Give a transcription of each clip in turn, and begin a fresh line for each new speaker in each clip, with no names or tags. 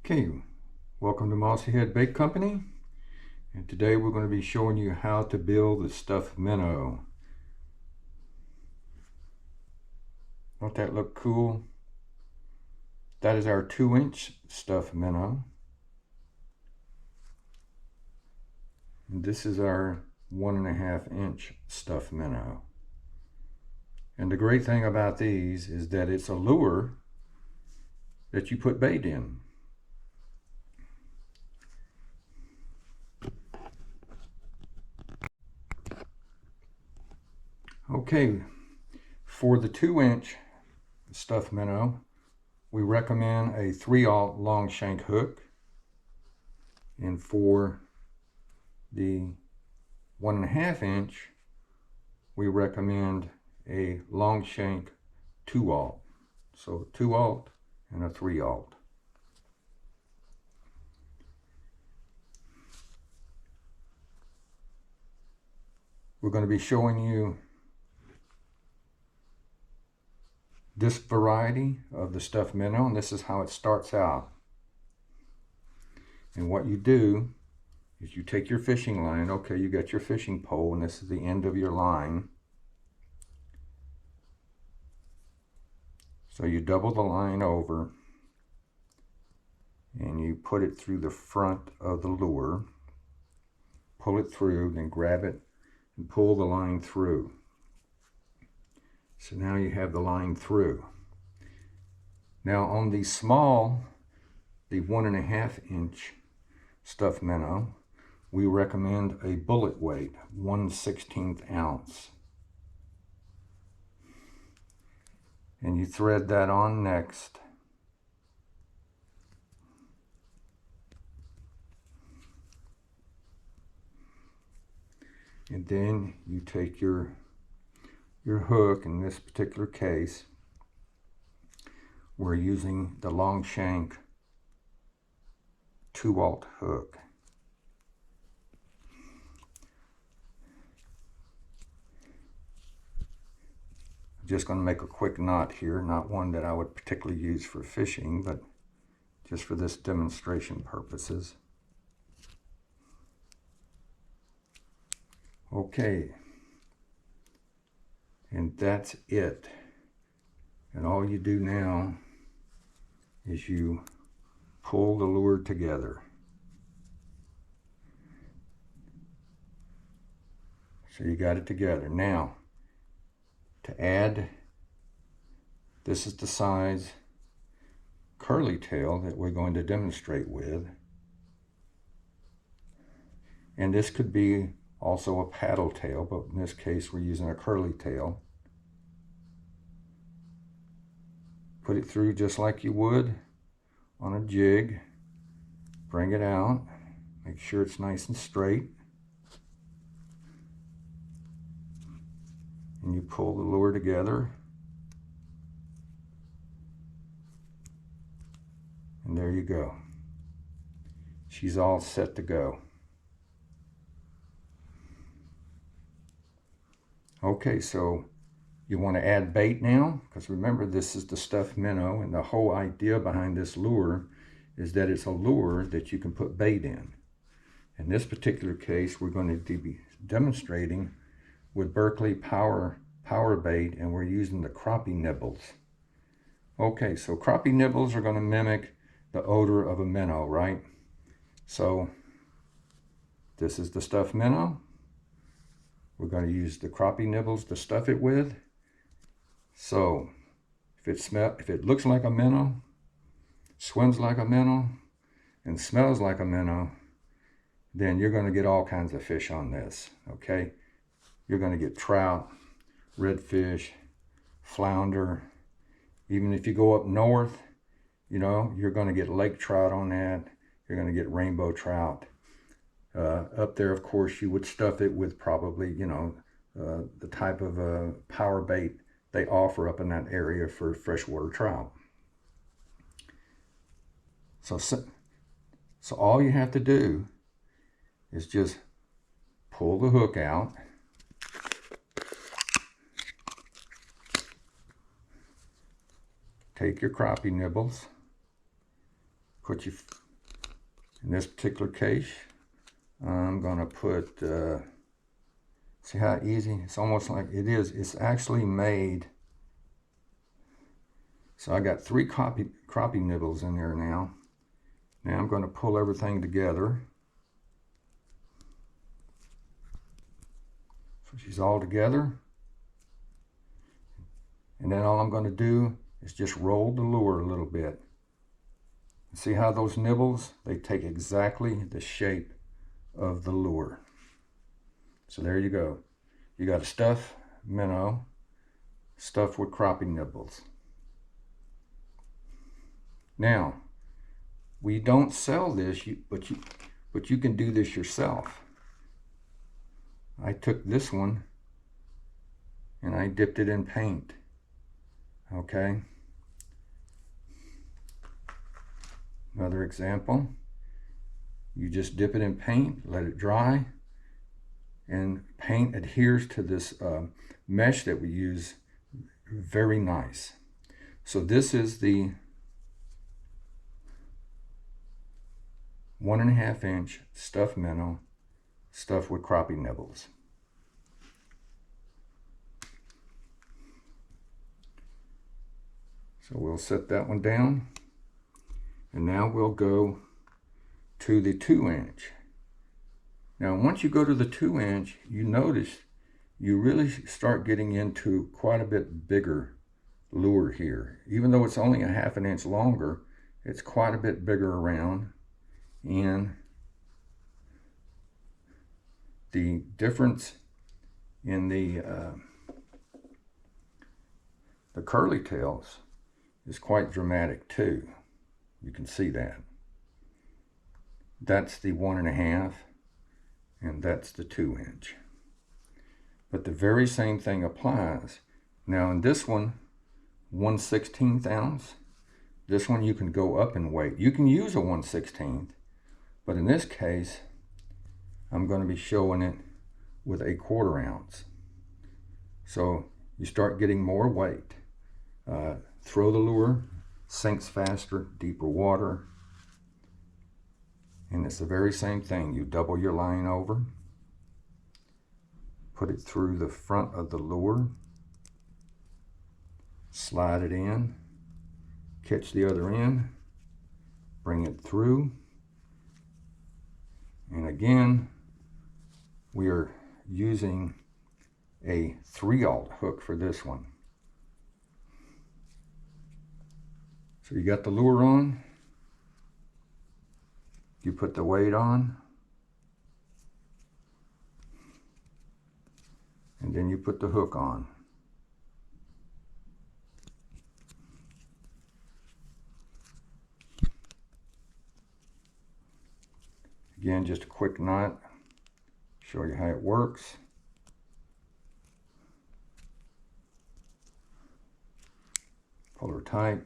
Okay, welcome to Mossy Head Bait Company, and today we're going to be showing you how to build the stuffed minnow. Don't that look cool? That is our 2-inch stuffed minnow, and this is our 1.5-inch stuffed minnow. And the great thing about these is that it's a lure that you put bait in. Okay, for the 2-inch stuffed minnow, we recommend a 3/0 long shank hook, and for the 1.5-inch, we recommend a long shank 2/0. So 2/0 and a 3/0. We're going to be showing you this variety of the stuffed minnow, and this is how it starts out. And what you do is you take your fishing line. Okay, you got your fishing pole, and this is the end of your line. So you double the line over, and you put it through the front of the lure, pull it through, then grab it and pull the line through. So now you have the line through. Now on the small, the 1.5-inch stuffed minnow, we recommend a bullet weight, 1/16 ounce. And you thread that on next. And then you take your hook. In this particular case, we're using the long shank 2/0 hook. I'm just going to make a quick knot here, not one that I would particularly use for fishing, but just for this demonstration purposes. Okay, and that's it. And all you do now is you pull the lure together. So you got it together. Now, to add, this is the size curly tail that we're going to demonstrate with. And this could be also a paddle tail, but in this case we're using a curly tail. Put it through just like you would on a jig. Bring it out. Make sure it's nice and straight. And you pull the lure together. And there you go. She's all set to go. Okay, so you want to add bait now, because remember, this is the stuffed minnow, and the whole idea behind this lure is that it's a lure that you can put bait in. In this particular case, we're going to be demonstrating with Berkley power bait, and we're using the crappie nibbles. Okay, so crappie nibbles are going to mimic the odor of a minnow, right? So this is the stuffed minnow. We're going to use the crappie nibbles to stuff it with. So if it looks like a minnow, swims like a minnow, and smells like a minnow, then you're going to get all kinds of fish on this, okay? You're going to get trout, redfish, flounder. Even if you go up north, you know, you're going to get lake trout on that. You're going to get rainbow trout. Up there, of course, you would stuff it with probably, you know, the type of power bait they offer up in that area for freshwater trout. So all you have to do is just pull the hook out, take your crappie nibbles, in this particular case, I'm going to put, see how easy? It's almost like it is. It's actually made. So I got 3 crappie nibbles in there now. Now I'm going to pull everything together. So she's all together. And then all I'm going to do is just roll the lure a little bit. See how those nibbles, they take exactly the shape of the lure. So there you go. You got a stuffed minnow stuffed with crappie nibbles. Now, we don't sell this, but you can do this yourself. I took this one and I dipped it in paint. Okay. Another example. You just dip it in paint, let it dry, and paint adheres to this mesh that we use very nice. So this is the 1.5 inch stuffed minnow stuffed with crappie nibbles. So we'll set that one down, and now we'll go to the 2 inch. Now once you go to the 2 inch, you notice you really start getting into quite a bit bigger lure here. Even though it's only 1/2 inch longer, it's quite a bit bigger around, and the difference in the curly tails is quite dramatic too. You can see that. That's the 1.5, and that's the 2 inch. But the very same thing applies. Now in this one, 1/16 ounce. This one you can go up in weight. You can use a 1/16, but in this case, I'm going to be showing it with a 1/4 ounce. So you start getting more weight. Throw the lure, sinks faster, deeper water. And it's the very same thing. You double your line over, put it through the front of the lure, slide it in, catch the other end, bring it through, and again, we are using a 3/0 hook for this one. So you got the lure on, you put the weight on, and then you put the hook on. Again, just a quick knot, show you how it works. Pull her tight.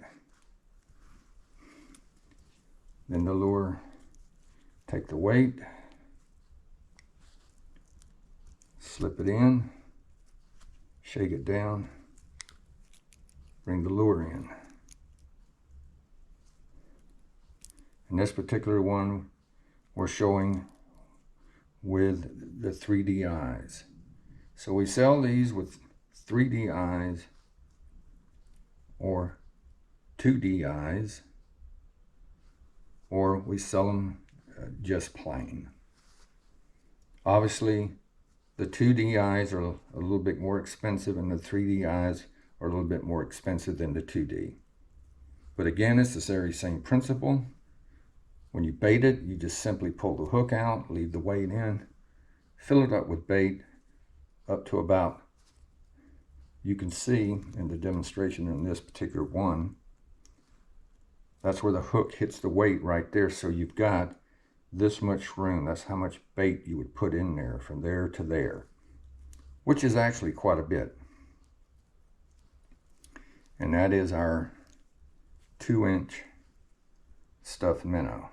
Then the lure, take the weight, slip it in, shake it down, bring the lure in. In this particular one, we're showing with the 3D eyes. So we sell these with 3D eyes or 2D eyes, or we sell them just plain. Obviously, the 2D eyes are a little bit more expensive, and the 3D eyes are a little bit more expensive than the 2D. But again, it's the very same principle. When you bait it, you just simply pull the hook out, leave the weight in, fill it up with bait up to about, you can see in the demonstration in this particular one, that's where the hook hits the weight right there. So you've got this much room. That's how much bait you would put in there from there to there, which is actually quite a bit. And that is our 2 inch stuffed minnow.